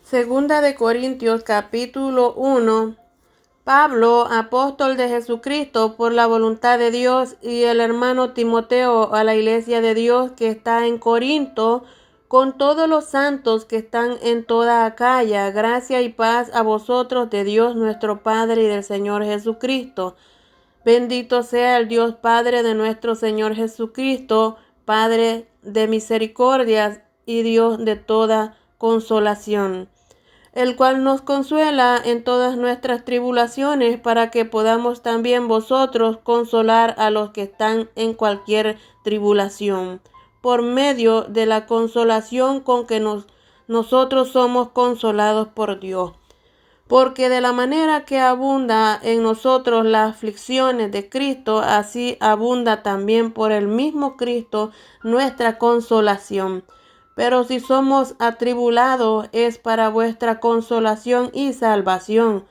Segunda de Corintios capítulo 1. Pablo, apóstol de Jesucristo por la voluntad de Dios, y el hermano Timoteo a la iglesia de Dios que está en Corinto, con todos los santos que están en toda Acaya, gracia y paz a vosotros de Dios nuestro Padre y del Señor Jesucristo. Bendito sea el Dios Padre de nuestro Señor Jesucristo, Padre de misericordias y Dios de toda consolación, el cual nos consuela en todas nuestras tribulaciones, para que podamos también vosotros consolar a los que están en cualquier tribulación, por medio de la consolación con que nosotros somos consolados por Dios. Porque de la manera que abunda en nosotros las aflicciones de Cristo, así abunda también por el mismo Cristo nuestra consolación. Pero si somos atribulados, es para vuestra consolación y salvación.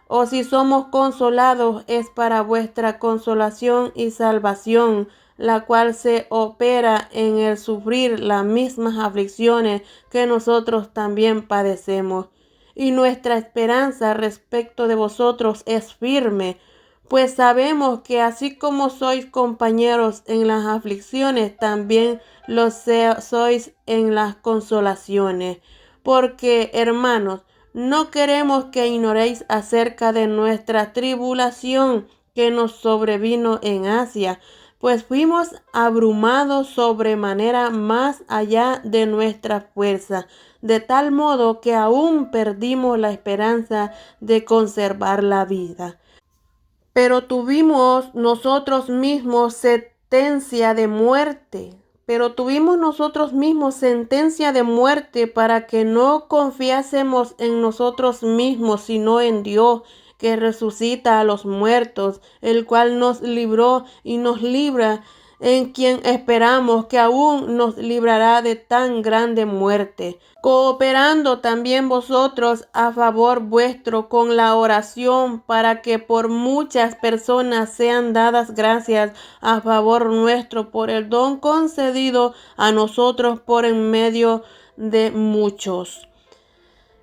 O si somos consolados, es para vuestra consolación y salvación, la cual se opera en el sufrir las mismas aflicciones que nosotros también padecemos. Y nuestra esperanza respecto de vosotros es firme, pues sabemos que así como sois compañeros en las aflicciones, también sois en las consolaciones. Porque, hermanos, no queremos que ignoréis acerca de nuestra tribulación que nos sobrevino en Asia, pues fuimos abrumados sobremanera más allá de nuestra fuerza, de tal modo que aún perdimos la esperanza de conservar la vida. Pero tuvimos nosotros mismos sentencia de muerte. Para que no confiásemos en nosotros mismos, sino en Dios, que resucita a los muertos, el cual nos libró y nos libra, en quien esperamos que aún nos librará de tan grande muerte, cooperando también vosotros a favor vuestro con la oración, para que por muchas personas sean dadas gracias a favor nuestro por el don concedido a nosotros por en medio de muchos.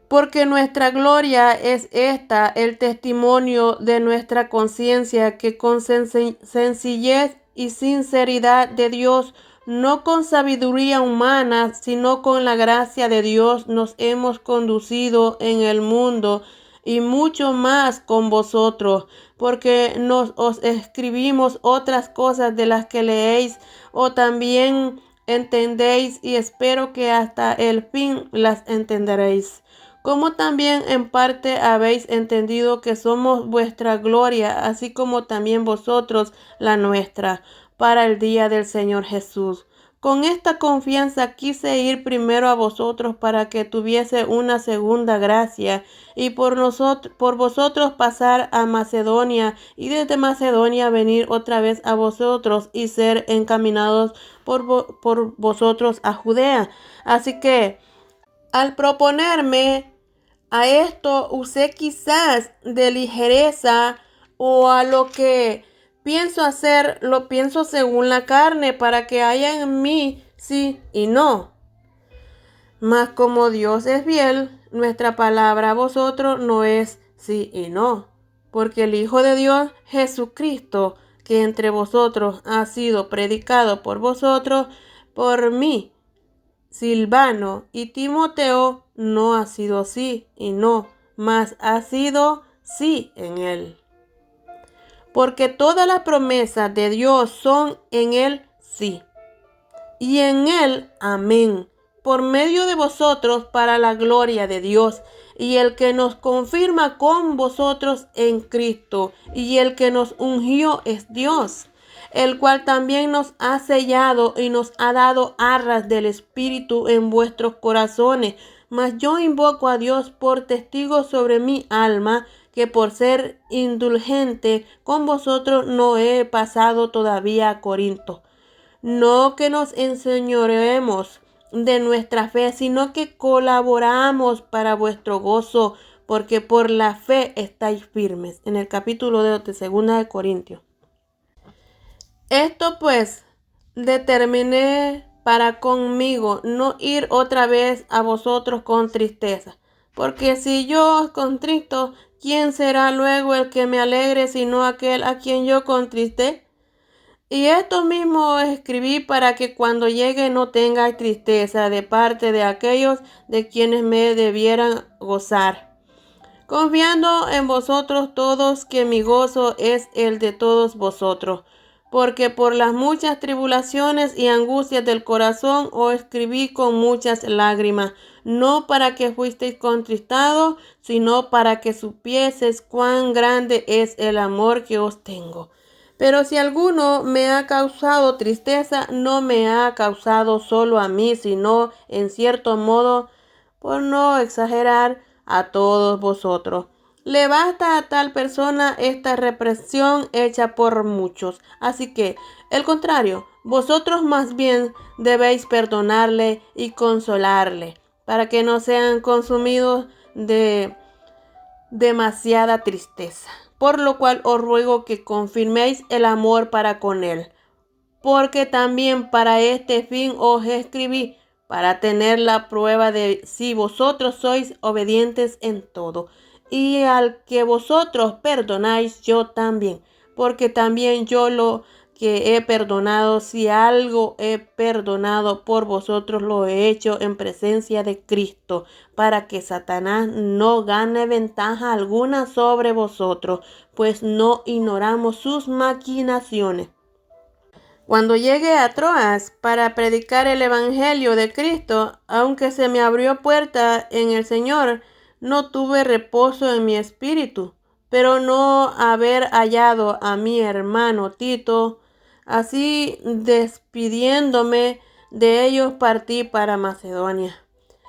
Porque nuestra gloria es esta, el testimonio de nuestra conciencia, que con sencillez y sinceridad de Dios, no con sabiduría humana, sino con la gracia de Dios, nos hemos conducido en el mundo, y mucho más con vosotros, porque os escribimos otras cosas de las que leéis o también entendéis, y espero que hasta el fin las entenderéis. Como también en parte habéis entendido que somos vuestra gloria, así como también vosotros la nuestra, para el día del Señor Jesús. Con esta confianza quise ir primero a vosotros, para que tuviese una segunda gracia, y por vosotros pasar a Macedonia, y desde Macedonia venir otra vez a vosotros, y ser encaminados por vosotros a Judea. Así que, al proponerme a esto, usé quizás de ligereza, o a lo que pienso hacer, lo pienso según la carne, para que haya en mí sí y no. Mas como Dios es fiel, nuestra palabra a vosotros no es sí y no. Porque el Hijo de Dios, Jesucristo, que entre vosotros ha sido predicado por vosotros, por mí, Silvano y Timoteo, no ha sido sí y no, mas ha sido sí en él. Porque todas las promesas de Dios son en él sí, y en él amén, por medio de vosotros para la gloria de Dios, y el que nos confirma con vosotros en Cristo, y el que nos ungió es Dios, el cual también nos ha sellado y nos ha dado arras del Espíritu en vuestros corazones. Mas yo invoco a Dios por testigo sobre mi alma, que por ser indulgente con vosotros no he pasado todavía a Corinto. No que nos enseñoreemos de nuestra fe, sino que colaboramos para vuestro gozo, porque por la fe estáis firmes. En el capítulo de 2 de Corintios. Esto pues determiné para conmigo no ir otra vez a vosotros con tristeza, Porque si yo os contristo, ¿quién será luego el que me alegre sino aquel a quien yo contristé? Y esto mismo escribí para que cuando llegue no tenga tristeza de parte de aquellos de quienes me debieran gozar, confiando en vosotros todos que mi gozo es el de todos vosotros, porque por las muchas tribulaciones y angustias del corazón os escribí con muchas lágrimas, no para que fuisteis contristados, sino para que supieseis cuán grande es el amor que os tengo. Pero si alguno me ha causado tristeza, no me ha causado solo a mí, sino en cierto modo, por no exagerar, a todos vosotros. Le basta a tal persona esta represión hecha por muchos. Así que, el contrario, vosotros más bien debéis perdonarle y consolarle, para que no sean consumidos de demasiada tristeza. Por lo cual os ruego que confirméis el amor para con él, porque también para este fin os escribí, para tener la prueba de si vosotros sois obedientes en todo. Y al que vosotros perdonáis, yo también, porque también yo lo que he perdonado, si algo he perdonado por vosotros, lo he hecho en presencia de Cristo, para que Satanás no gane ventaja alguna sobre vosotros, pues no ignoramos sus maquinaciones. Cuando llegué a Troas para predicar el Evangelio de Cristo, aunque se me abrió puerta en el Señor, no tuve reposo en mi espíritu, pero no haber hallado a mi hermano Tito, así despidiéndome de ellos partí para Macedonia.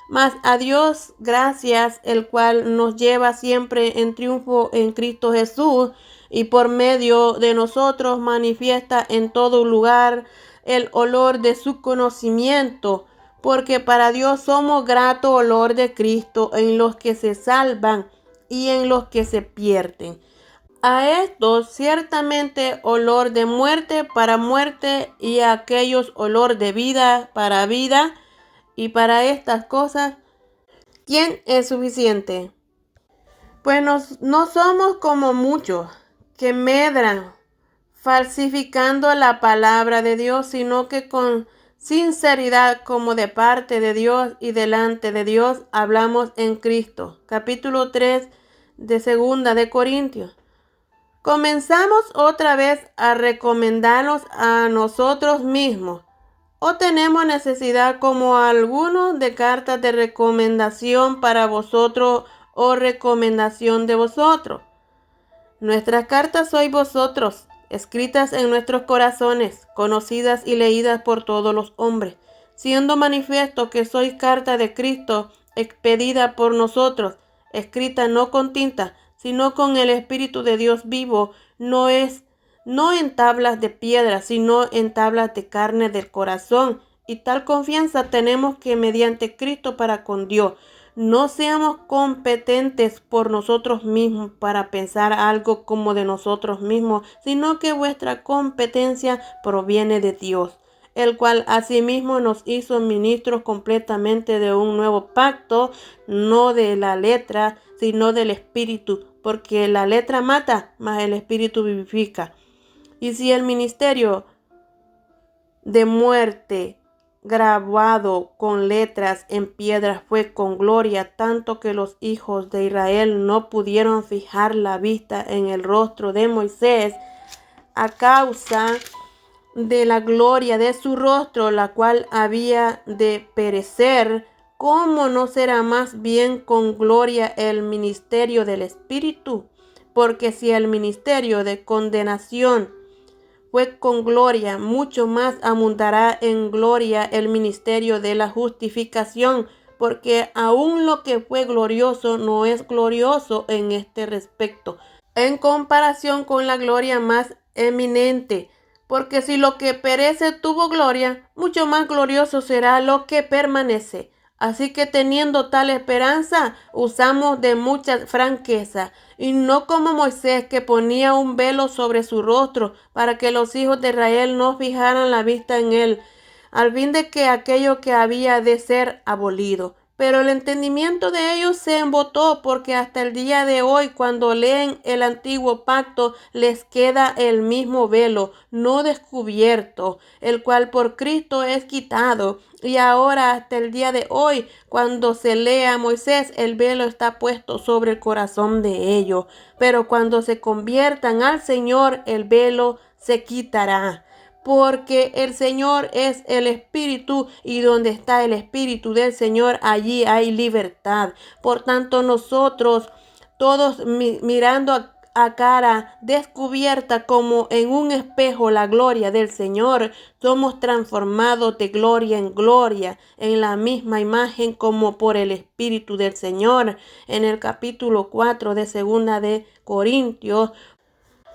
Mas a Dios gracias, el cual nos lleva siempre en triunfo en Cristo Jesús, y por medio de nosotros manifiesta en todo lugar el olor de su conocimiento, porque para Dios somos grato olor de Cristo en los que se salvan y en los que se pierden. A estos ciertamente olor de muerte para muerte, y a aquellos olor de vida para vida, y para estas cosas, ¿quién es suficiente? Pues no somos como muchos que medran falsificando la palabra de Dios, sino que con sinceridad, como de parte de Dios y delante de Dios, hablamos en Cristo. Capítulo 3 de Segunda de Corintios. Comenzamos otra vez a recomendarnos a nosotros mismos, ¿o tenemos necesidad como algunos de cartas de recomendación para vosotros o recomendación de vosotros? Nuestras cartas sois vosotros, escritas en nuestros corazones, conocidas y leídas por todos los hombres, siendo manifiesto que sois carta de Cristo, expedida por nosotros, escrita no con tinta, sino con el Espíritu de Dios vivo, no en tablas de piedra, sino en tablas de carne del corazón. Y tal confianza tenemos que mediante Cristo para con Dios. No seamos competentes por nosotros mismos para pensar algo como de nosotros mismos, sino que vuestra competencia proviene de Dios, el cual asimismo nos hizo ministros completamente de un nuevo pacto, no de la letra, sino del Espíritu, porque la letra mata, mas el Espíritu vivifica. Y si el ministerio de muerte grabado con letras en piedras fue con gloria, tanto que los hijos de Israel no pudieron fijar la vista en el rostro de Moisés a causa de la gloria de su rostro, la cual había de perecer, ¿cómo no será más bien con gloria el ministerio del Espíritu? Porque si el ministerio de condenación fue con gloria, mucho más abundará en gloria el ministerio de la justificación, porque aún lo que fue glorioso no es glorioso en este respecto, en comparación con la gloria más eminente. Porque si lo que perece tuvo gloria, mucho más glorioso será lo que permanece. Así que teniendo tal esperanza, usamos de mucha franqueza, y no como Moisés, que ponía un velo sobre su rostro para que los hijos de Israel no fijaran la vista en él, al fin de que aquello que había de ser abolido. Pero el entendimiento de ellos se embotó, porque hasta el día de hoy, cuando leen el antiguo pacto, les queda el mismo velo no descubierto, el cual por Cristo es quitado. Y ahora hasta el día de hoy, cuando se lee a Moisés, el velo está puesto sobre el corazón de ellos. Pero cuando se conviertan al Señor, el velo se quitará. Porque el Señor es el Espíritu, y donde está el Espíritu del Señor, allí hay libertad. Por tanto, nosotros todos mirando a cara descubierta como en un espejo la gloria del Señor, somos transformados de gloria en gloria en la misma imagen como por el Espíritu del Señor. En el capítulo 4 de Segunda de Corintios.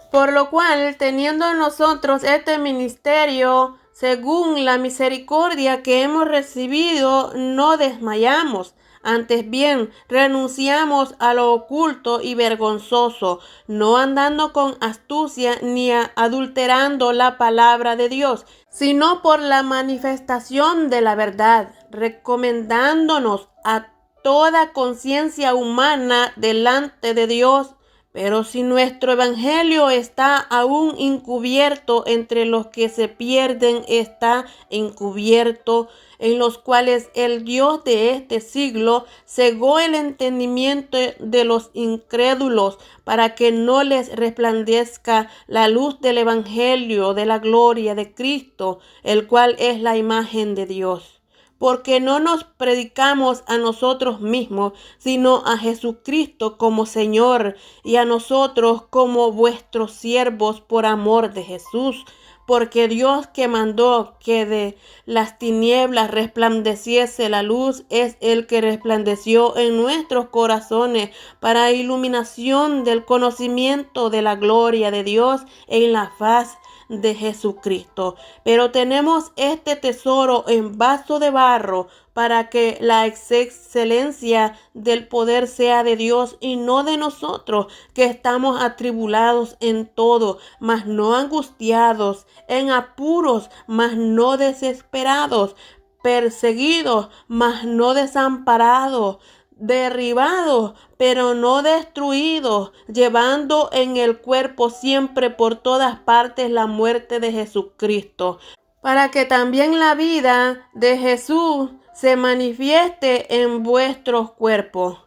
Por lo cual, teniendo nosotros este ministerio, según la misericordia que hemos recibido, no desmayamos. Antes bien, renunciamos a lo oculto y vergonzoso, no andando con astucia ni adulterando la palabra de Dios, sino por la manifestación de la verdad, recomendándonos a toda conciencia humana delante de Dios. Pero si nuestro evangelio está aún encubierto, entre los que se pierden está encubierto, en los cuales el Dios de este siglo cegó el entendimiento de los incrédulos, para que no les resplandezca la luz del evangelio de la gloria de Cristo, el cual es la imagen de Dios. Porque no nos predicamos a nosotros mismos, sino a Jesucristo como Señor, y a nosotros como vuestros siervos por amor de Jesús. Porque Dios, que mandó que de las tinieblas resplandeciese la luz, es el que resplandeció en nuestros corazones para iluminación del conocimiento de la gloria de Dios en la faz de Jesucristo. Pero tenemos este tesoro en vaso de barro, para que la excelencia del poder sea de Dios y no de nosotros, que estamos atribulados en todo, mas no angustiados, en apuros, mas no desesperados, perseguidos, mas no desamparados, derribados, pero no destruidos, llevando en el cuerpo siempre por todas partes la muerte de Jesucristo, para que también la vida de Jesús se manifieste en vuestros cuerpos.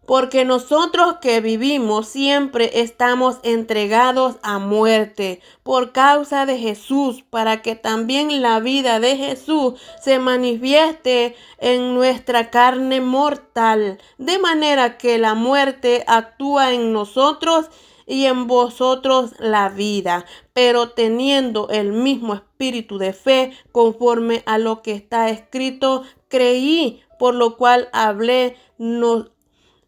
Porque nosotros que vivimos siempre estamos entregados a muerte por causa de Jesús, para que también la vida de Jesús se manifieste en nuestra carne mortal, de manera que la muerte actúa en nosotros y en vosotros la vida, pero teniendo el mismo espíritu de fe, conforme a lo que está escrito, creí, por lo cual hablé.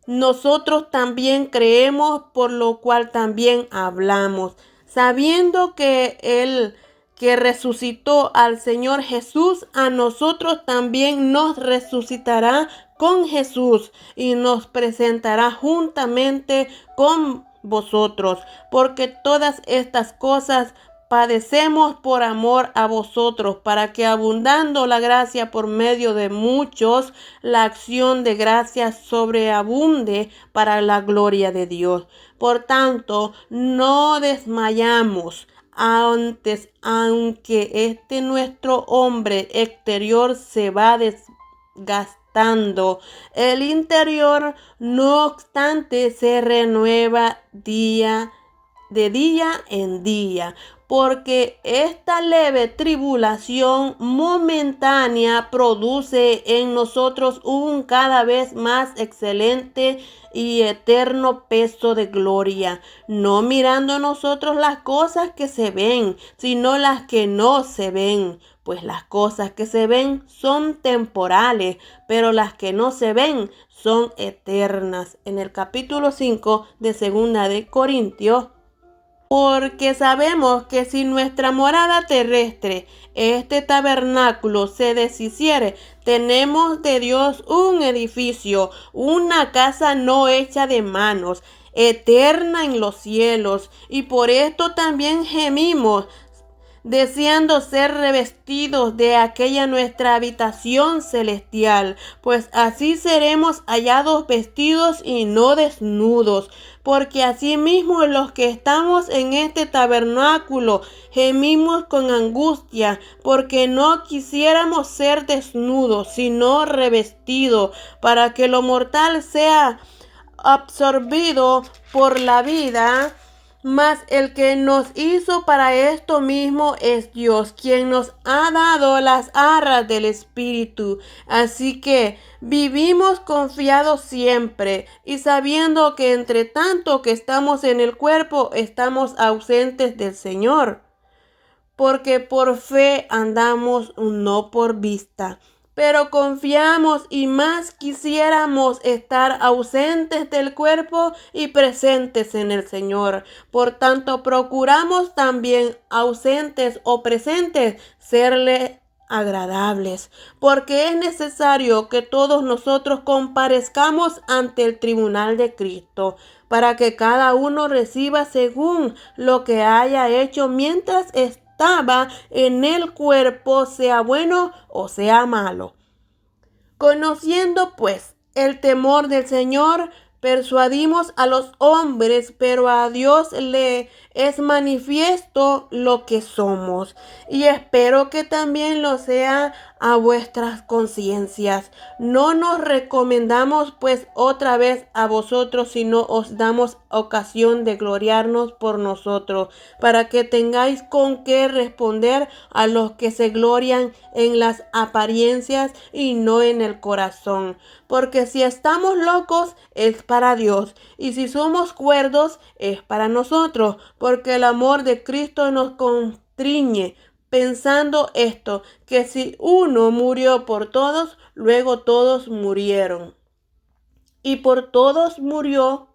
Nosotros también creemos, por lo cual también hablamos, sabiendo que el que resucitó al Señor Jesús, a nosotros también nos resucitará con Jesús y nos presentará juntamente con vosotros, porque todas estas cosas padecemos por amor a vosotros, para que abundando la gracia por medio de muchos, la acción de gracia sobreabunde para la gloria de Dios. Por tanto, no desmayamos. Antes, aunque este nuestro hombre exterior se va desgastando, el interior, no obstante, se renueva de día en día, porque esta leve tribulación momentánea produce en nosotros un cada vez más excelente y eterno peso de gloria, no mirando nosotros las cosas que se ven, sino las que no se ven. Pues las cosas que se ven son temporales, pero las que no se ven son eternas. En el capítulo 5 de Segunda de Corintios. Porque sabemos que si nuestra morada terrestre, este tabernáculo, se deshiciere, tenemos de Dios un edificio, una casa no hecha de manos, eterna en los cielos. Y por esto también gemimos, deseando ser revestidos de aquella nuestra habitación celestial, pues así seremos hallados vestidos y no desnudos. Porque asimismo los que estamos en este tabernáculo gemimos con angustia, porque no quisiéramos ser desnudos, sino revestidos, para que lo mortal sea absorbido por la vida. Mas el que nos hizo para esto mismo es Dios, quien nos ha dado las arras del Espíritu. Así que vivimos confiados siempre y sabiendo que entre tanto que estamos en el cuerpo, estamos ausentes del Señor. Porque por fe andamos, no por vista. Pero confiamos y más quisiéramos estar ausentes del cuerpo y presentes en el Señor. Por tanto, procuramos también ausentes o presentes serle agradables, porque es necesario que todos nosotros comparezcamos ante el tribunal de Cristo, para que cada uno reciba según lo que haya hecho mientras estaba en el cuerpo, sea bueno o sea malo. Conociendo pues el temor del Señor, persuadimos a los hombres, pero a Dios le es manifiesto lo que somos. Y espero que también lo sea a vuestras conciencias. No nos recomendamos pues otra vez a vosotros, sino os damos ocasión de gloriarnos por nosotros, para que tengáis con qué responder a los que se glorian en las apariencias y no en el corazón. Porque si estamos locos es para Dios, y si somos cuerdos es para nosotros, porque el amor de Cristo nos constriñe, pensando esto, que si uno murió por todos, luego todos murieron. Y por todos murió,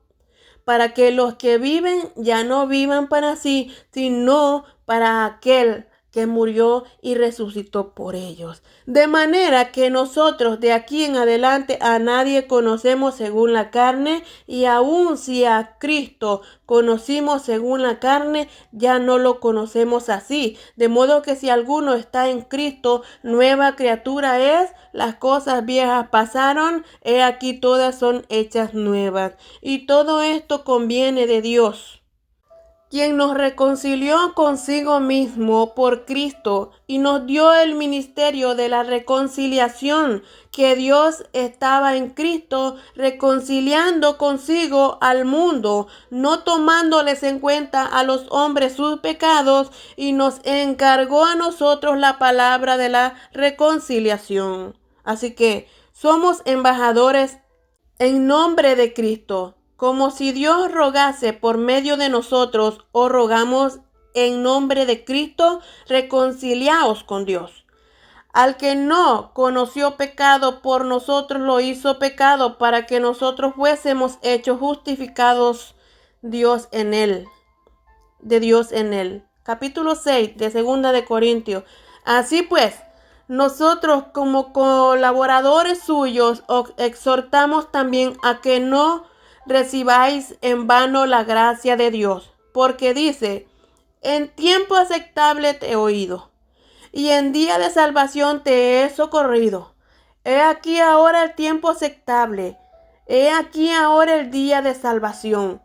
para que los que viven ya no vivan para sí, sino para aquel que murió y resucitó por ellos. De manera que nosotros de aquí en adelante a nadie conocemos según la carne, y aun si a Cristo conocimos según la carne, ya no lo conocemos así. De modo que si alguno está en Cristo, nueva criatura es, las cosas viejas pasaron, he aquí todas son hechas nuevas. Y todo esto conviene de Dios, quien nos reconcilió consigo mismo por Cristo y nos dio el ministerio de la reconciliación, que Dios estaba en Cristo reconciliando consigo al mundo, no tomándoles en cuenta a los hombres sus pecados, y nos encargó a nosotros la palabra de la reconciliación. Así que somos embajadores en nombre de Cristo, como si Dios rogase por medio de nosotros, o rogamos en nombre de Cristo, reconciliaos con Dios. Al que no conoció pecado, por nosotros lo hizo pecado, para que nosotros fuésemos hechos justificados de Dios en él. Capítulo 6 de 2 de Corintios. Así pues, nosotros como colaboradores suyos os exhortamos también a que no recibáis en vano la gracia de Dios, porque dice: en tiempo aceptable te he oído, y en día de salvación te he socorrido. He aquí ahora el tiempo aceptable, he aquí ahora el día de salvación.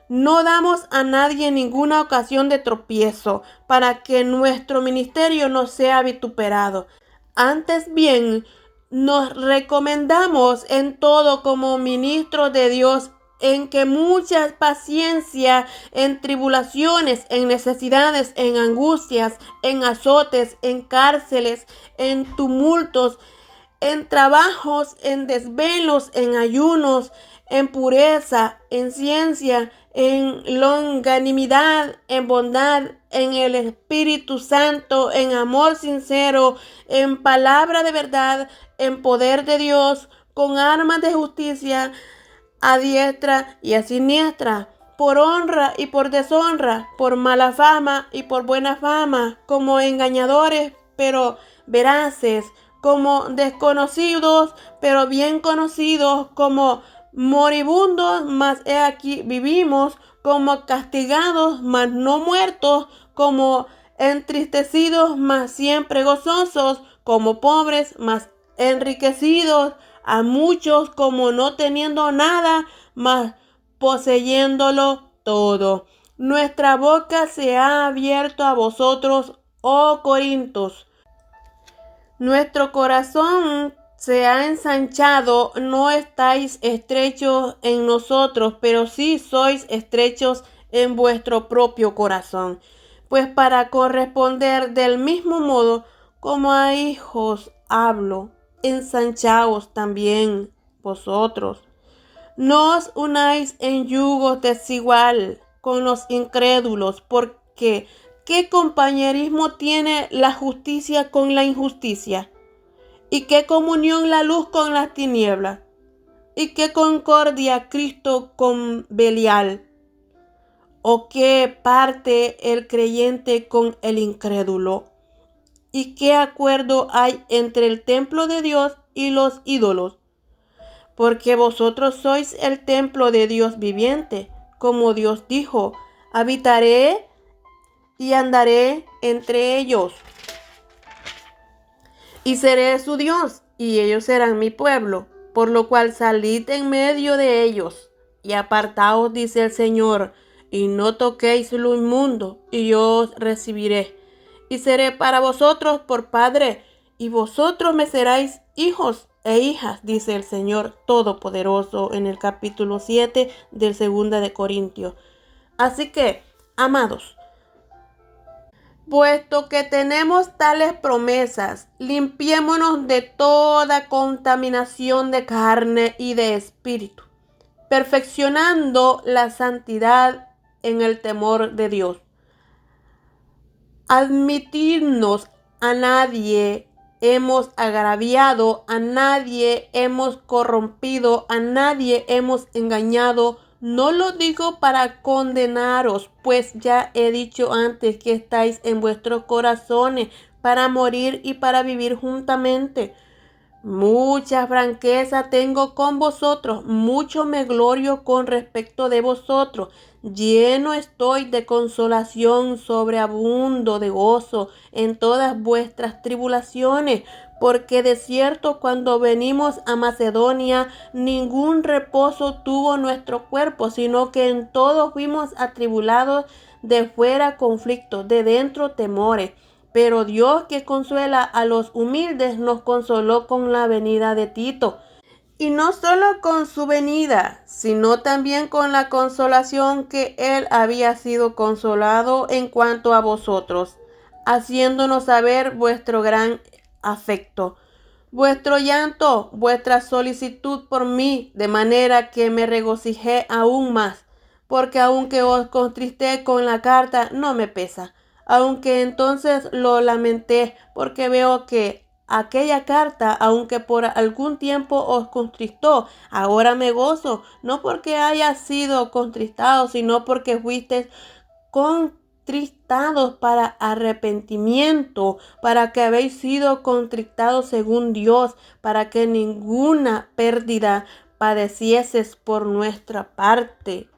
No damos a nadie ninguna ocasión de tropiezo, para que nuestro ministerio no sea vituperado. Antes bien, nos recomendamos en todo como ministros de Dios, en que mucha paciencia, en tribulaciones, en necesidades, en angustias, en azotes, en cárceles, en tumultos, en trabajos, en desvelos, en ayunos, en pureza, en ciencia, en longanimidad, en bondad, en el Espíritu Santo, en amor sincero, en palabra de verdad, en poder de Dios, con armas de justicia, a diestra y a siniestra, por honra y por deshonra, por mala fama y por buena fama, como engañadores, pero veraces, como desconocidos, pero bien conocidos, como moribundos, mas he aquí vivimos, como castigados, mas no muertos, como entristecidos, mas siempre gozosos, como pobres, mas enriquecidos, a muchos como no teniendo nada, mas poseyéndolo todo. Nuestra boca se ha abierto a vosotros, oh Corintios. Nuestro corazón se ha ensanchado, no estáis estrechos en nosotros, pero sí sois estrechos en vuestro propio corazón. Pues para corresponder del mismo modo como a hijos hablo, ensanchaos también vosotros. No os unáis en yugo desigual con los incrédulos, porque ¿qué compañerismo tiene la justicia con la injusticia? ¿Y qué comunión la luz con las tinieblas? ¿Y qué concordia Cristo con Belial? ¿O qué parte el creyente con el incrédulo? ¿Y qué acuerdo hay entre el templo de Dios y los ídolos? Porque vosotros sois el templo de Dios viviente, como Dios dijo, habitaré y andaré entre ellos, y seré su Dios, y ellos serán mi pueblo, por lo cual salid en medio de ellos, y apartaos, dice el Señor, y no toquéis lo inmundo, y yo os recibiré, y seré para vosotros por Padre, y vosotros me seréis hijos e hijas, dice el Señor Todopoderoso en el capítulo 7 del 2 de Corintios. Así que, amados, puesto que tenemos tales promesas, limpiémonos de toda contaminación de carne y de espíritu, perfeccionando la santidad en el temor de Dios. Admitirnos a nadie hemos agraviado, a nadie hemos corrompido, a nadie hemos engañado. No lo digo para condenaros, pues ya he dicho antes que estáis en vuestros corazones para morir y para vivir juntamente. Mucha franqueza tengo con vosotros, mucho me glorio con respecto de vosotros, lleno estoy de consolación, sobreabundo de gozo en todas vuestras tribulaciones, porque de cierto cuando venimos a Macedonia, ningún reposo tuvo nuestro cuerpo, sino que en todo fuimos atribulados, de fuera conflictos, de dentro temores. Pero Dios, que consuela a los humildes, nos consoló con la venida de Tito. Y no solo con su venida, sino también con la consolación que él había sido consolado en cuanto a vosotros, haciéndonos saber vuestro gran afecto, vuestro llanto, vuestra solicitud por mí, de manera que me regocijé aún más, porque aunque os contristé con la carta, no me pesa. Aunque entonces lo lamenté, porque veo que aquella carta, aunque por algún tiempo os contristó, ahora me gozo, no porque haya sido contristado, sino porque fuisteis contristados para arrepentimiento, para que habéis sido contristados según Dios, para que ninguna pérdida padecieses por nuestra parte.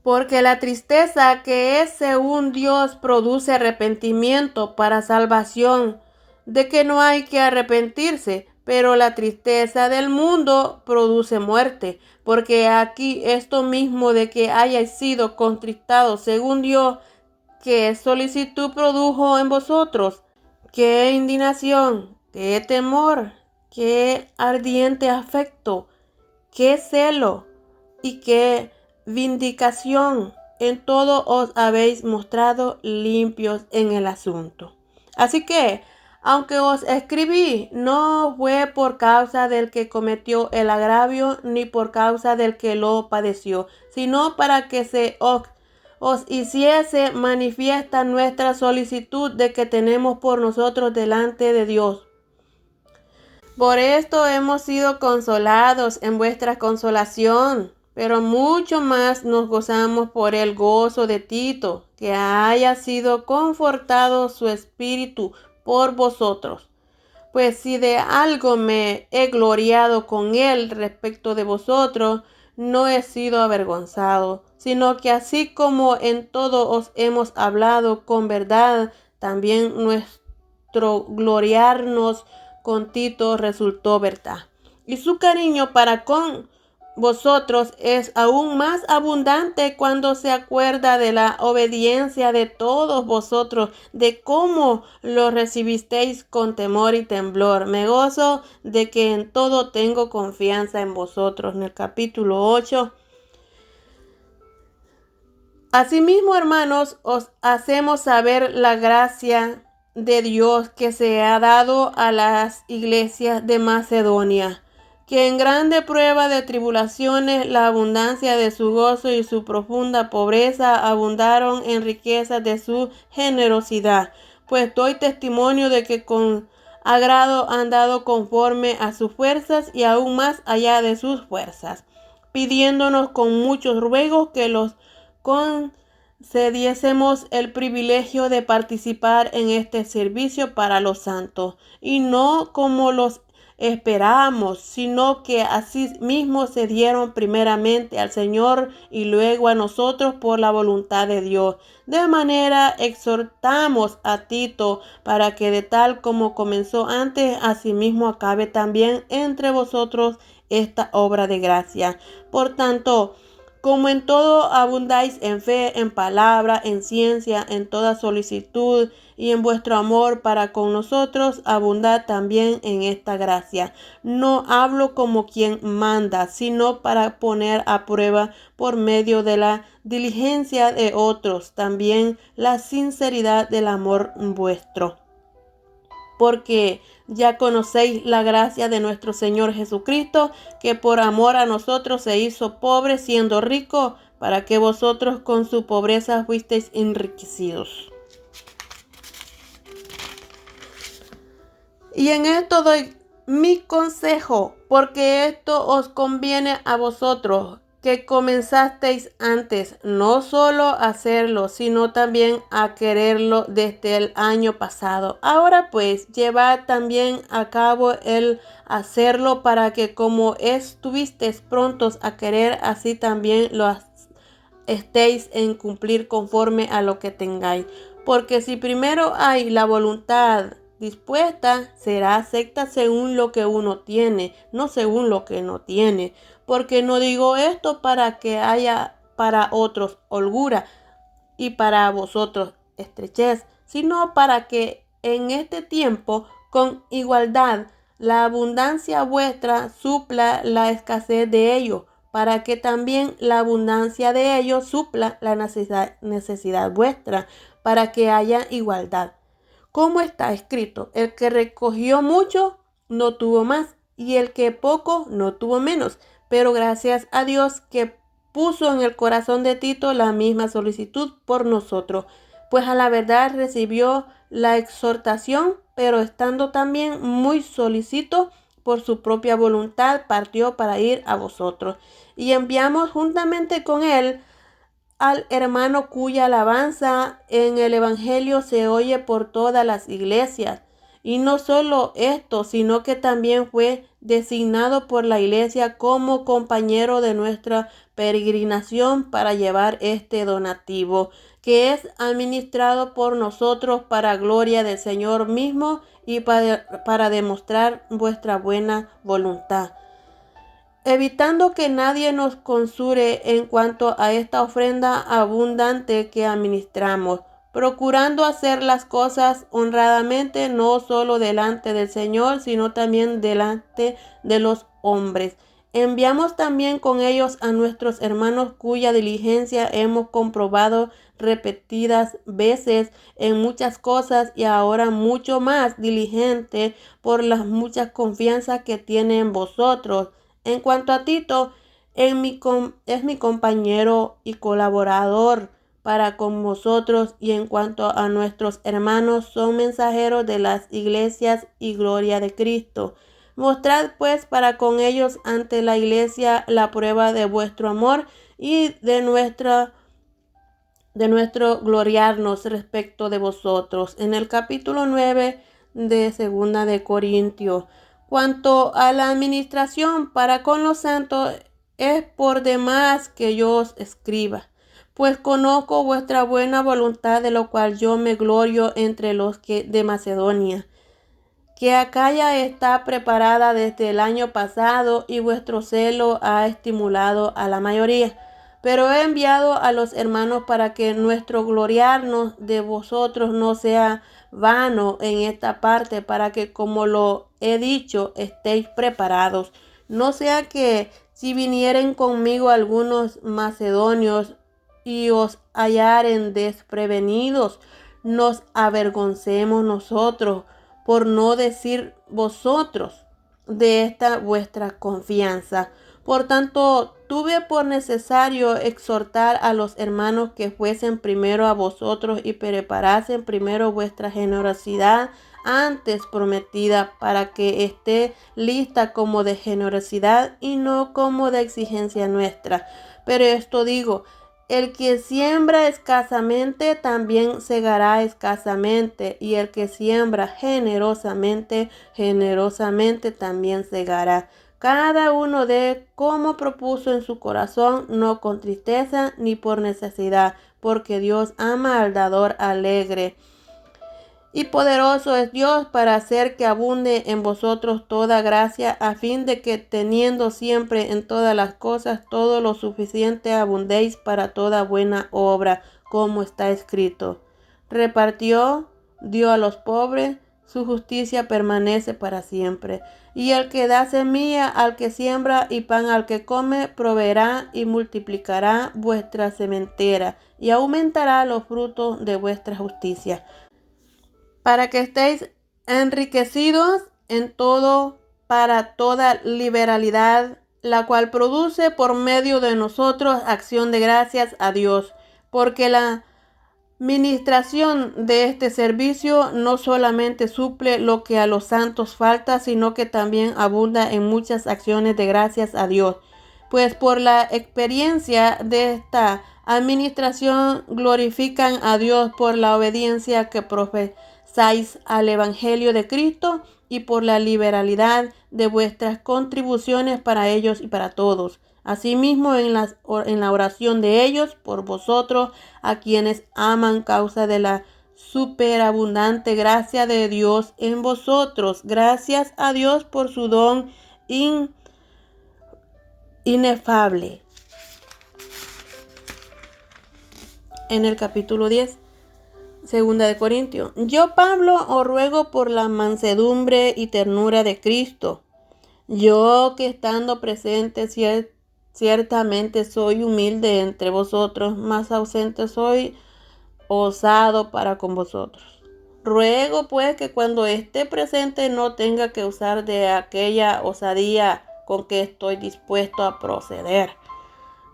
Porque la tristeza que es según Dios produce arrepentimiento para salvación, de que no hay que arrepentirse, pero la tristeza del mundo produce muerte. Porque aquí esto mismo de que hayáis sido contristados según Dios, ¿qué solicitud produjo en vosotros? ¿Qué indignación? ¿Qué temor? ¿Qué ardiente afecto? ¿Qué celo? ¿Y qué vindicación? En todo os habéis mostrado limpios en el asunto. Así que, aunque os escribí, no fue por causa del que cometió el agravio, ni por causa del que lo padeció, sino para que se os hiciese manifiesta nuestra solicitud de que tenemos por nosotros delante de Dios. Por esto hemos sido consolados en vuestra consolación, pero mucho más nos gozamos por el gozo de Tito, que haya sido confortado su espíritu por vosotros. Pues si de algo me he gloriado con él respecto de vosotros, no he sido avergonzado, sino que así como en todo os hemos hablado con verdad, también nuestro gloriarnos con Tito resultó verdad. Y su cariño para con vosotros es aún más abundante cuando se acuerda de la obediencia de todos vosotros, de cómo lo recibisteis con temor y temblor. Me gozo de que en todo tengo confianza en vosotros. En el capítulo 8. Asimismo, hermanos, os hacemos saber la gracia de Dios que se ha dado a las iglesias de Macedonia, que en grande prueba de tribulaciones la abundancia de su gozo y su profunda pobreza abundaron en riquezas de su generosidad. Pues doy testimonio de que con agrado han dado conforme a sus fuerzas y aún más allá de sus fuerzas, pidiéndonos con muchos ruegos que los concediésemos el privilegio de participar en este servicio para los santos, y no como los esperábamos, sino que así mismo se dieron primeramente al Señor y luego a nosotros por la voluntad de Dios. De manera exhortamos a Tito para que de tal como comenzó antes, asimismo acabe también entre vosotros esta obra de gracia. Por tanto, como en todo abundáis en fe, en palabra, en ciencia, en toda solicitud y en vuestro amor para con nosotros, abundad también en esta gracia. No hablo como quien manda, sino para poner a prueba por medio de la diligencia de otros también la sinceridad del amor vuestro. Porque ya conocéis la gracia de nuestro Señor Jesucristo, que por amor a nosotros se hizo pobre siendo rico, para que vosotros con su pobreza fuisteis enriquecidos. Y en esto doy mi consejo, porque esto os conviene a vosotros, que comenzasteis antes no solo a hacerlo, sino también a quererlo desde el año pasado. Ahora pues, llevad también a cabo el hacerlo, para que como estuvisteis prontos a querer, así también lo estéis en cumplir conforme a lo que tengáis. Porque si primero hay la voluntad dispuesta, será acepta según lo que uno tiene, no según lo que no tiene. Porque no digo esto para que haya para otros holgura y para vosotros estrechez, sino para que en este tiempo con igualdad la abundancia vuestra supla la escasez de ellos, para que también la abundancia de ellos supla la necesidad vuestra, para que haya igualdad. Como está escrito, el que recogió mucho no tuvo más, y el que poco no tuvo menos. Pero gracias a Dios que puso en el corazón de Tito la misma solicitud por nosotros, pues a la verdad recibió la exhortación, pero estando también muy solícito por su propia voluntad, partió para ir a vosotros. Y enviamos juntamente con él al hermano cuya alabanza en el Evangelio se oye por todas las iglesias. Y no solo esto, sino que también fue designado por la iglesia como compañero de nuestra peregrinación para llevar este donativo, que es administrado por nosotros para gloria del Señor mismo y para demostrar vuestra buena voluntad, evitando que nadie nos consure en cuanto a esta ofrenda abundante que administramos, procurando hacer las cosas honradamente, no solo delante del Señor, sino también delante de los hombres. Enviamos también con ellos a nuestros hermanos cuya diligencia hemos comprobado repetidas veces en muchas cosas, y ahora mucho más diligente por las muchas confianzas que tiene en vosotros. En cuanto a Tito, es mi compañero y colaborador para con vosotros, y en cuanto a nuestros hermanos, son mensajeros de las iglesias y gloria de Cristo. Mostrad pues para con ellos ante la iglesia la prueba de vuestro amor y de nuestro gloriarnos respecto de vosotros. En el capítulo 9 de Segunda de Corintios. Cuanto a la administración para con los santos, es por demás que yo os escriba, Pues conozco vuestra buena voluntad, de lo cual yo me glorio entre los que de Macedonia, que Acaya está preparada desde el año pasado y vuestro celo ha estimulado a la mayoría. Pero he enviado a los hermanos para que nuestro gloriarnos de vosotros no sea vano en esta parte, para que, como lo he dicho, estéis preparados. No sea que si vinieren conmigo algunos macedonios y os hallaren desprevenidos, nos avergoncemos nosotros, por no decir vosotros, de esta vuestra confianza. Por tanto, tuve por necesario exhortar a los hermanos que fuesen primero a vosotros y preparasen primero vuestra generosidad antes prometida, para que esté lista como de generosidad y no como de exigencia nuestra. Pero esto digo: el que siembra escasamente también segará escasamente, y el que siembra generosamente, generosamente también segará. Cada uno dé como propuso en su corazón, no con tristeza ni por necesidad, porque Dios ama al dador alegre. Y poderoso es Dios para hacer que abunde en vosotros toda gracia, a fin de que, teniendo siempre en todas las cosas todo lo suficiente, abundéis para toda buena obra, como está escrito: repartió, dio a los pobres, su justicia permanece para siempre. Y el que da semilla al que siembra y pan al que come, proveerá y multiplicará vuestra sementera, y aumentará los frutos de vuestra justicia, para que estéis enriquecidos en todo para toda liberalidad, la cual produce por medio de nosotros acción de gracias a Dios, porque la ministración de este servicio no solamente suple lo que a los santos falta, sino que también abunda en muchas acciones de gracias a Dios. Pues por la experiencia de esta administración glorifican a Dios por la obediencia que profesáis al Evangelio de Cristo, y por la liberalidad de vuestras contribuciones para ellos y para todos. Asimismo, en la oración de ellos por vosotros, a quienes aman, causa de la superabundante gracia de Dios en vosotros. Gracias a Dios por su don inefable. En el capítulo 10, segunda de Corintios. Yo, Pablo, os ruego por la mansedumbre y ternura de Cristo. Yo, que estando presente ciertamente soy humilde entre vosotros, mas ausente soy osado para con vosotros. Ruego pues que cuando esté presente no tenga que usar de aquella osadía con que estoy dispuesto a proceder,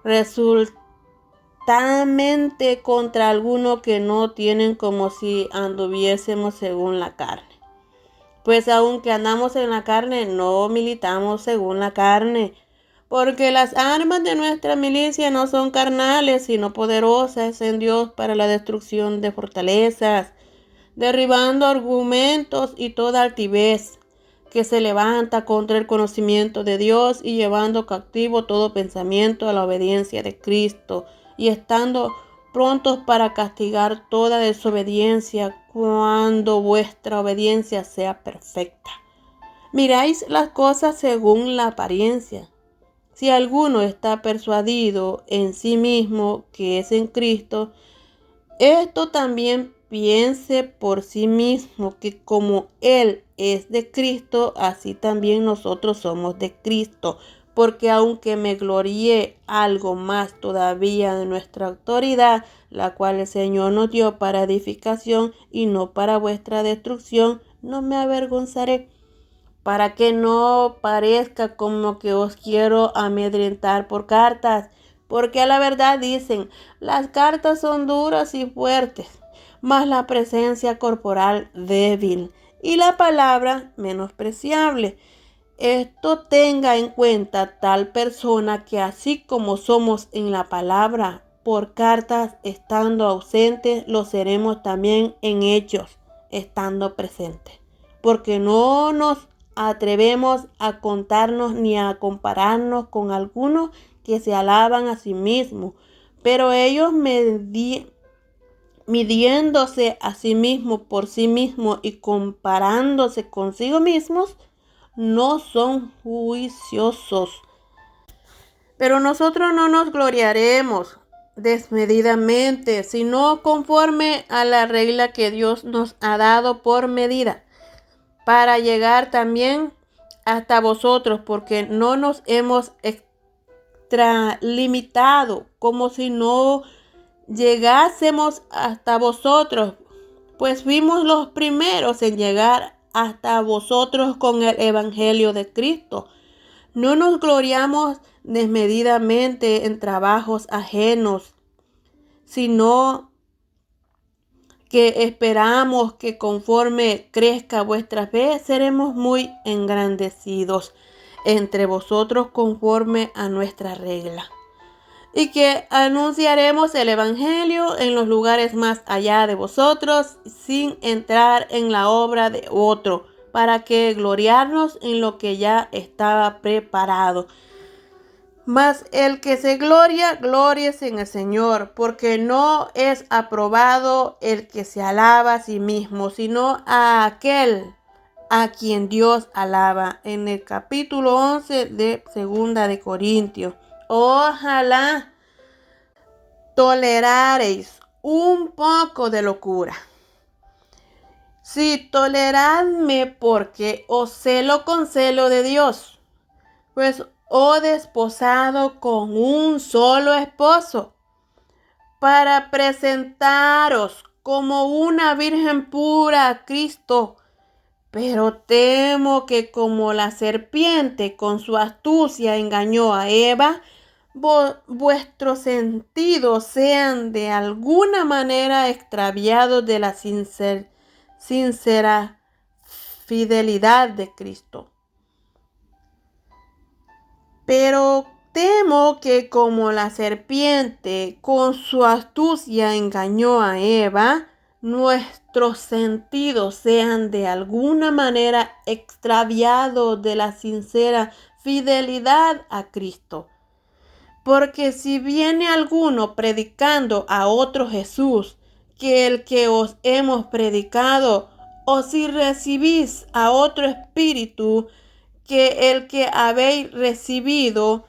resultadamente contra alguno que no tienen, como si anduviésemos según la carne. Pues aunque andamos en la carne, no militamos según la carne, porque las armas de nuestra milicia no son carnales, sino poderosas en Dios para la destrucción de fortalezas, derribando argumentos y toda altivez que se levanta contra el conocimiento de Dios, y llevando cautivo todo pensamiento a la obediencia de Cristo, y estando prontos para castigar toda desobediencia cuando vuestra obediencia sea perfecta. Miráis las cosas según la apariencia. Si alguno está persuadido en sí mismo que es en Cristo, esto también piense por sí mismo, que como Él es de Cristo, así también nosotros somos de Cristo. Porque aunque me glorié algo más todavía de nuestra autoridad, la cual el Señor nos dio para edificación y no para vuestra destrucción, no me avergonzaré, para que no parezca como que os quiero amedrentar por cartas, porque a la verdad dicen: las cartas son duras y fuertes, mas la presencia corporal débil, y la palabra menospreciable. Esto tenga en cuenta tal persona, que así como somos en la palabra por cartas estando ausentes, lo seremos también en hechos estando presentes. Porque no nos atrevemos a contarnos ni a compararnos con algunos que se alaban a sí mismos, Pero ellos midiéndose a sí mismos por sí mismos y comparándose consigo mismos, no son juiciosos. Pero nosotros no nos gloriaremos desmedidamente, sino conforme a la regla que Dios nos ha dado por medida, para llegar también hasta vosotros, porque no nos hemos extralimitado, como si no llegásemos hasta vosotros, pues fuimos los primeros en llegar hasta vosotros con el Evangelio de Cristo. No nos gloriamos desmedidamente en trabajos ajenos, sino que esperamos que conforme crezca vuestra fe, seremos muy engrandecidos entre vosotros conforme a nuestra regla. Y que anunciaremos el Evangelio en los lugares más allá de vosotros, sin entrar en la obra de otro, para que gloriarnos en lo que ya estaba preparado. Mas el que se gloria, glóriese en el Señor, porque no es aprobado el que se alaba a sí mismo, sino a aquel a quien Dios alaba. En el capítulo 11 de Segunda de Corintios. Ojalá tolerareis un poco de locura. Sí, toleradme porque os celo con celo de Dios, pues os desposado con un solo esposo, para presentaros como una virgen pura a Cristo. Pero temo que como la serpiente con su astucia engañó a Eva, vuestros sentidos sean de alguna manera extraviados de la sincera fidelidad de Cristo. Pero temo que como la serpiente con su astucia engañó a Eva, nuestros sentidos sean de alguna manera extraviados de la sincera fidelidad a Cristo. Porque si viene alguno predicando a otro Jesús que el que os hemos predicado, o si recibís a otro espíritu que el que habéis recibido,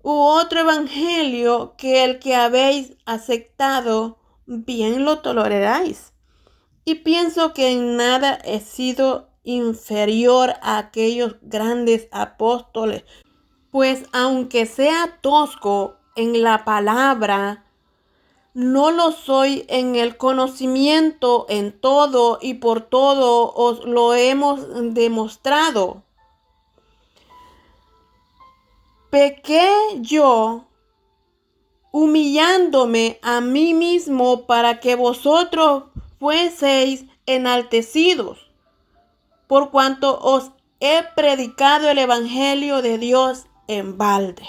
u otro evangelio que el que habéis aceptado, bien lo toleraréis. Y pienso que en nada he sido inferior a aquellos grandes apóstoles, pues aunque sea tosco en la palabra, no lo soy en el conocimiento. En todo y por todo os lo hemos demostrado. Pequé yo, humillándome a mí mismo para que vosotros fueseis enaltecidos, por cuanto os he predicado el Evangelio de Dios en balde.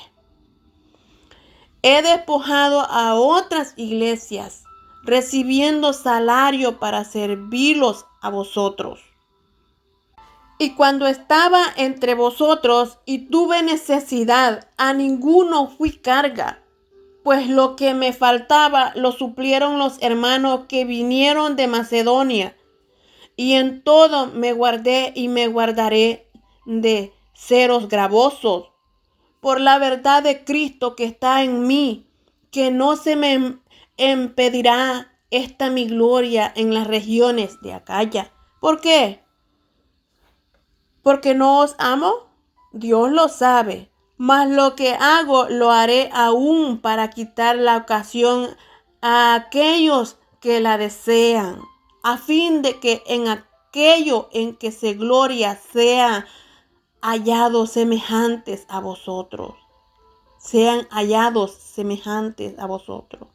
He despojado a otras iglesias, recibiendo salario para servirlos a vosotros. Y cuando estaba entre vosotros y tuve necesidad, a ninguno fui carga, pues lo que me faltaba lo suplieron los hermanos que vinieron de Macedonia. Y en todo me guardé y me guardaré de seros gravosos, por la verdad de Cristo que está en mí, que no se me impedirá esta mi gloria en las regiones de Acaya. ¿Por qué? ¿Porque no os amo? Dios lo sabe. Mas lo que hago lo haré aún para quitar la ocasión a aquellos que la desean, a fin de que en aquello en que se gloria sean hallados semejantes a vosotros. Sean hallados semejantes a vosotros.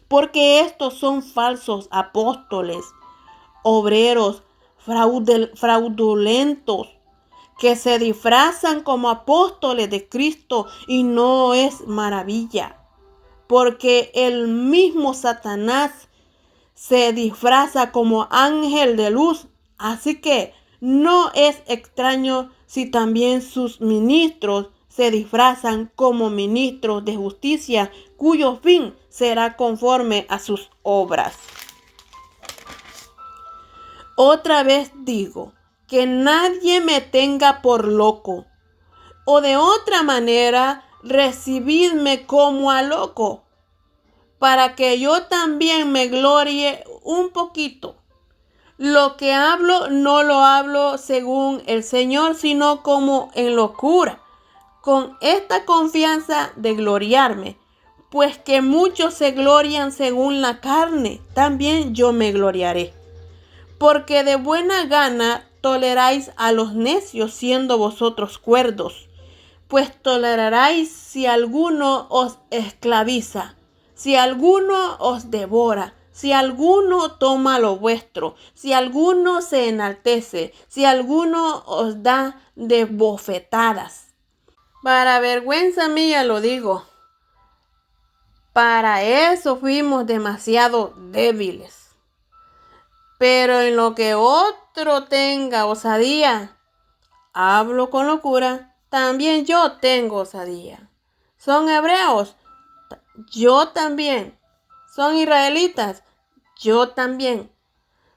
Porque estos son falsos apóstoles, obreros fraudulentos, que se disfrazan como apóstoles de Cristo, y no es maravilla, porque el mismo Satanás se disfraza como ángel de luz. Así que no es extraño si también sus ministros se disfrazan como ministros de justicia, cuyo fin será conforme a sus obras. Otra vez digo, que nadie me tenga por loco, o de otra manera, recibidme como a loco, para que yo también me glorie un poquito. Lo que hablo no lo hablo según el Señor, sino como en locura, con esta confianza de gloriarme, pues que muchos se glorian según la carne, también yo me gloriaré. Porque de buena gana toleráis a los necios, siendo vosotros cuerdos, pues toleraréis si alguno os esclaviza, si alguno os devora, si alguno toma lo vuestro, si alguno se enaltece, si alguno os da de bofetadas. Para vergüenza mía lo digo, para eso fuimos demasiado débiles. Pero en lo que otro tenga osadía, hablo con locura, también yo tengo osadía. ¿Son hebreos? Yo también. ¿Son israelitas? Yo también.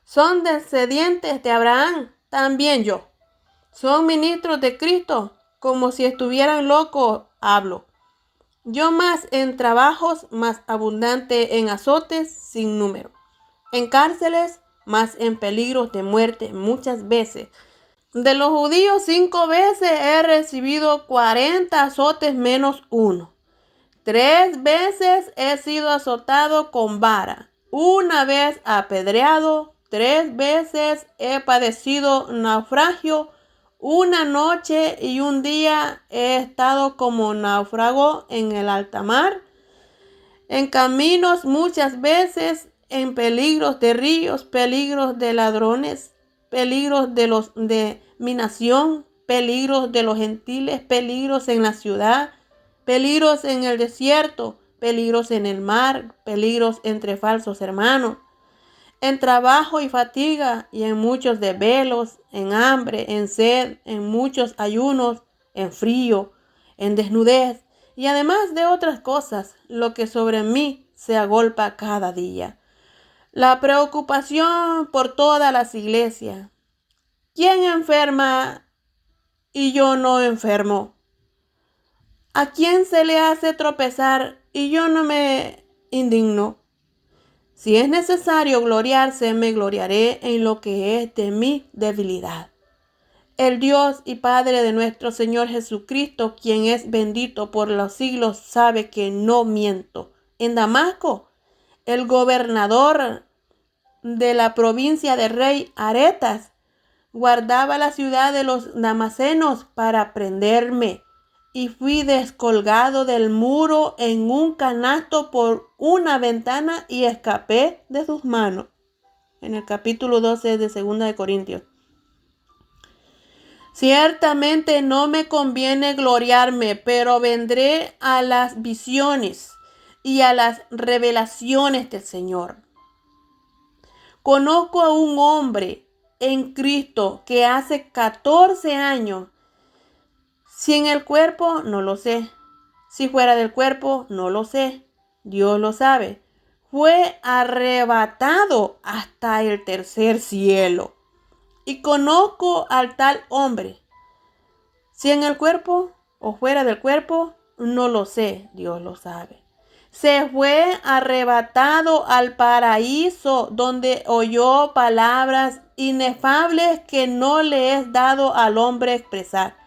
¿Son descendientes de Abraham? También yo. ¿Son ministros de Cristo? Como si estuvieran locos, hablo. Yo más en trabajos, más abundante en azotes sin número. En cárceles, más en peligros de muerte muchas veces. De los judíos 5 veces he recibido 40 azotes menos uno. 3 veces he sido azotado con vara. 1 vez apedreado. 3 veces he padecido naufragio. 1 noche y 1 día he estado como náufrago en el alta mar. En caminos muchas veces, en peligros de ríos, peligros de ladrones, peligros de mi nación, peligros de los gentiles, peligros en la ciudad, peligros en el desierto, peligros en el mar, peligros entre falsos hermanos, en trabajo y fatiga, y en muchos desvelos, en hambre, en sed, en muchos ayunos, en frío, en desnudez, y además de otras cosas, lo que sobre mí se agolpa cada día. La preocupación por todas las iglesias. ¿Quién enferma y yo no enfermo? ¿A quién se le hace tropezar y yo no me indigno? Si es necesario gloriarse, me gloriaré en lo que es de mi debilidad. El Dios y Padre de nuestro Señor Jesucristo, quien es bendito por los siglos, sabe que no miento. En Damasco, el gobernador de la provincia del rey Aretas guardaba la ciudad de los damasenos para prenderme, y fui descolgado del muro en un canasto por una ventana y escapé de sus manos. En el capítulo 12 de 2 de Corintios. Ciertamente no me conviene gloriarme, pero vendré a las visiones y a las revelaciones del Señor. Conozco a un hombre en Cristo que hace 14 años, si en el cuerpo, no lo sé. Si fuera del cuerpo, no lo sé. Dios lo sabe. Fue arrebatado hasta el tercer cielo. Y conozco al tal hombre. Si en el cuerpo o fuera del cuerpo, no lo sé. Dios lo sabe. Se fue arrebatado al paraíso, donde oyó palabras inefables que no le es dado al hombre expresar.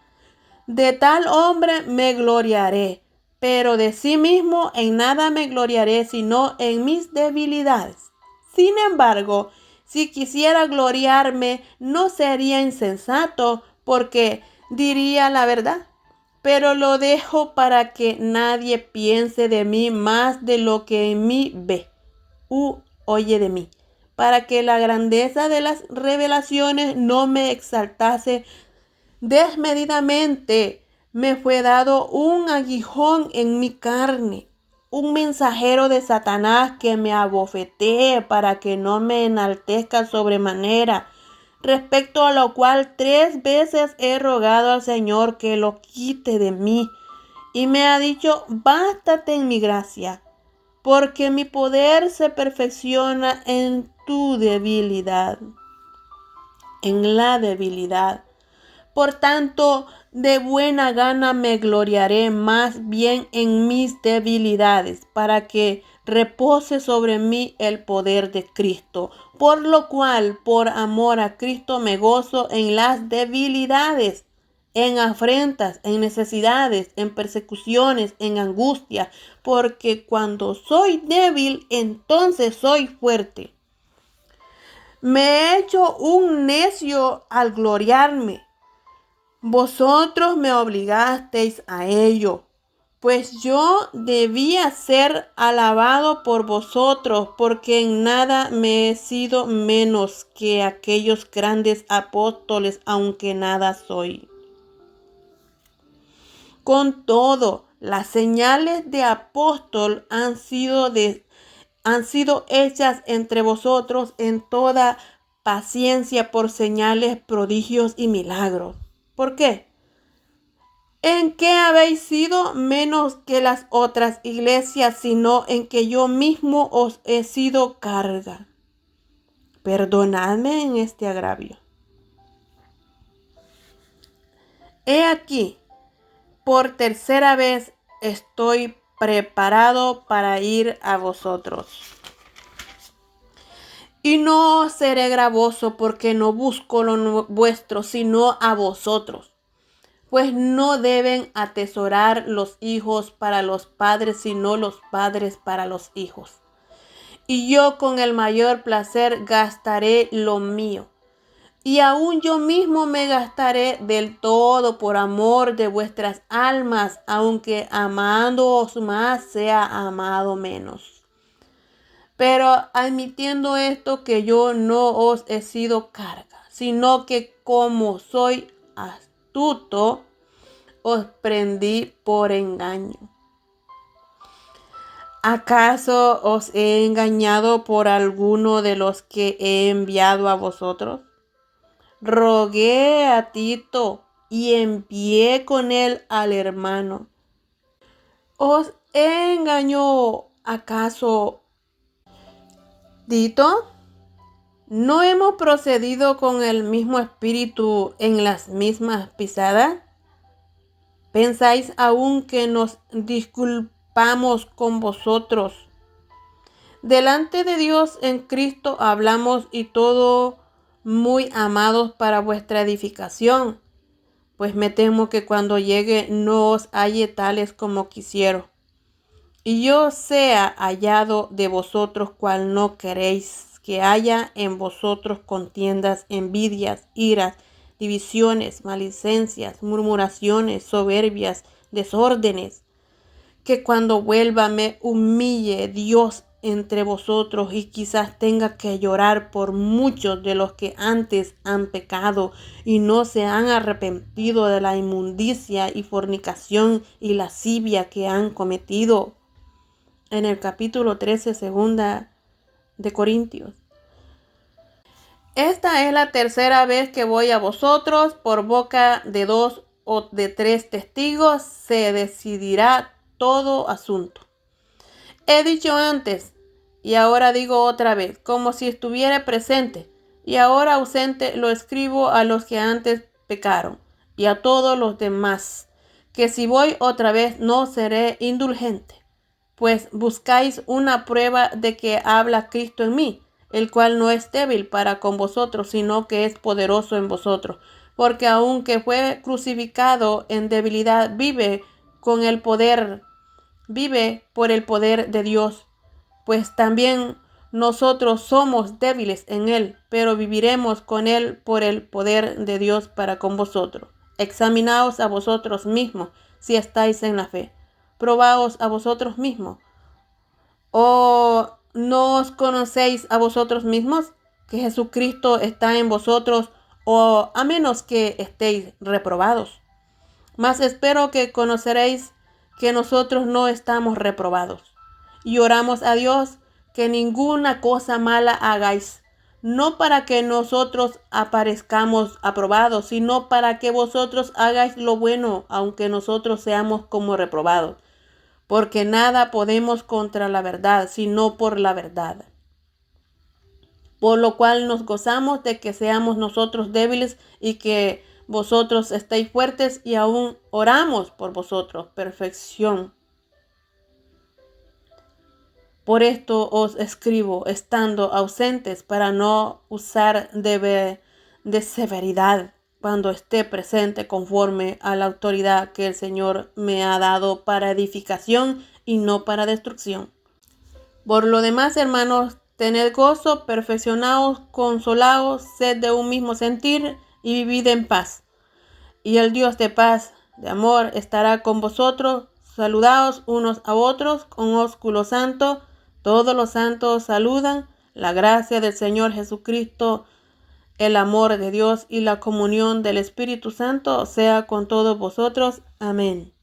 De tal hombre me gloriaré, pero de sí mismo en nada me gloriaré, sino en mis debilidades. Sin embargo, si quisiera gloriarme, no sería insensato, porque diría la verdad. Pero lo dejo para que nadie piense de mí más de lo que en mí ve oye de mí, para que la grandeza de las revelaciones no me exaltase desmedidamente. Me fue dado un aguijón en mi carne, un mensajero de Satanás que me abofetee para que no me enaltezca sobremanera, respecto a lo cual 3 veces he rogado al Señor que lo quite de mí. y me ha dicho: bástate en mi gracia, porque mi poder se perfecciona en tu debilidad, en la debilidad. Por tanto, de buena gana me gloriaré más bien en mis debilidades, para que repose sobre mí el poder de Cristo. Por lo cual, por amor a Cristo, me gozo en las debilidades, en afrentas, en necesidades, en persecuciones, en angustia, porque cuando soy débil, entonces soy fuerte. Me he hecho un necio al gloriarme. Vosotros me obligasteis a ello, pues yo debía ser alabado por vosotros, porque en nada me he sido menos que aquellos grandes apóstoles, aunque nada soy. Con todo, las señales de apóstol han sido hechas entre vosotros en toda paciencia por señales, prodigios y milagros. ¿Por qué? ¿En qué habéis sido menos que las otras iglesias, sino en que yo mismo os he sido carga? Perdonadme en este agravio. He aquí, por tercera vez estoy preparado para ir a vosotros. Y no seré gravoso, porque no busco lo vuestro, sino a vosotros. Pues no deben atesorar los hijos para los padres, sino los padres para los hijos. Y yo con el mayor placer gastaré lo mío. Y aún yo mismo me gastaré del todo por amor de vuestras almas, aunque amándoos más sea amado menos. Pero admitiendo esto, que yo no os he sido carga, sino que como soy astuto, os prendí por engaño. ¿Acaso os he engañado por alguno de los que he enviado a vosotros? Rogué a Tito y envié con él al hermano. ¿Os engañó acaso Tito? ¿No hemos procedido con el mismo espíritu en las mismas pisadas? ¿Pensáis aún que nos disculpamos con vosotros? Delante de Dios en Cristo hablamos, y todo muy amados para vuestra edificación, pues me temo que cuando llegue no os halle tales como quisiero, y yo sea hallado de vosotros cual no queréis que haya en vosotros contiendas, envidias, iras, divisiones, maledicencias, murmuraciones, soberbias, desórdenes, que cuando vuelva me humille Dios entre vosotros, y quizás tenga que llorar por muchos de los que antes han pecado y no se han arrepentido de la inmundicia y fornicación y lascivia que han cometido. En el capítulo 13, segunda de Corintios. Esta es la tercera vez que voy a vosotros. Por boca de 2 o de 3 testigos se decidirá todo asunto. He dicho antes, y ahora digo otra vez, como si estuviera presente, y ahora ausente, lo escribo a los que antes pecaron, y a todos los demás, que si voy otra vez no seré indulgente. Pues buscáis una prueba de que habla Cristo en mí, el cual no es débil para con vosotros, sino que es poderoso en vosotros. Porque aunque fue crucificado en debilidad, vive por el poder de Dios. Pues también nosotros somos débiles en él, pero viviremos con él por el poder de Dios para con vosotros. Examinaos a vosotros mismos si estáis en la fe. Probaos a vosotros mismos. ¿O no os conocéis a vosotros mismos que Jesucristo está en vosotros, o a menos que estéis reprobados? Mas espero que conoceréis que nosotros no estamos reprobados. Y oramos a Dios que ninguna cosa mala hagáis, no para que nosotros aparezcamos aprobados, sino para que vosotros hagáis lo bueno, aunque nosotros seamos como reprobados. Porque nada podemos contra la verdad, sino por la verdad. Por lo cual nos gozamos de que seamos nosotros débiles y que vosotros estéis fuertes, y aún oramos por vosotros, perfección. Por esto os escribo, estando ausentes, para no usar de severidad cuando esté presente, conforme a la autoridad que el Señor me ha dado para edificación y no para destrucción. Por lo demás, hermanos, tened gozo, perfeccionaos, consolaos, sed de un mismo sentir y vivid en paz. Y el Dios de paz, de amor, estará con vosotros. Saludaos unos a otros con ósculo santo. Todos los santos saludan. La gracia del Señor Jesucristo, el amor de Dios y la comunión del Espíritu Santo sea con todos vosotros. Amén.